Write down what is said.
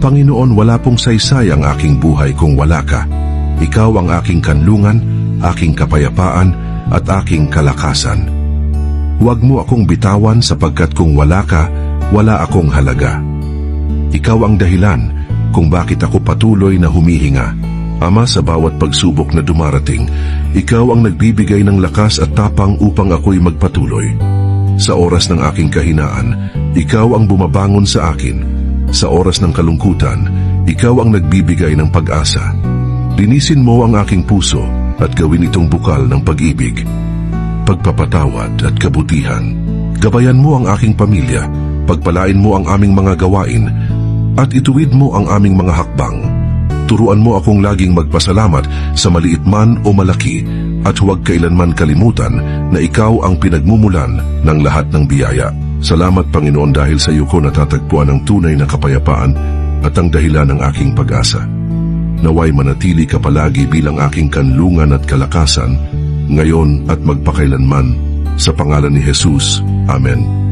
Panginoon, wala pong saysay ang aking buhay kung wala ka. Ikaw ang aking kanlungan, aking kapayapaan, at aking kalakasan. Huwag mo akong bitawan sapagkat kung wala ka, wala akong halaga. Ikaw ang dahilan kung bakit ako patuloy na humihinga. Ama, sa bawat pagsubok na dumarating, ikaw ang nagbibigay ng lakas at tapang upang ako'y magpatuloy. Sa oras ng aking kahinaan, ikaw ang bumabangon sa akin. Sa oras ng kalungkutan, ikaw ang nagbibigay ng pag-asa. Linisin mo ang aking puso at gawin itong bukal ng pag-ibig, pagpapatawad at kabutihan. Gabayan mo ang aking pamilya, pagpalain mo ang aming mga gawain, at ituwid mo ang aming mga hakbang. Turuan mo akong laging magpasalamat sa maliit man o malaki, at huwag kailanman kalimutan na ikaw ang pinagmumulan ng lahat ng biyaya. Salamat, Panginoon, dahil sa iyo ko natatagpuan ang tunay na kapayapaan at ang dahilan ng aking pag-asa. Naway manatili ka palagi bilang aking kanlungan at kalakasan, ngayon at magpakailanman, sa pangalan ni Jesus. Amen.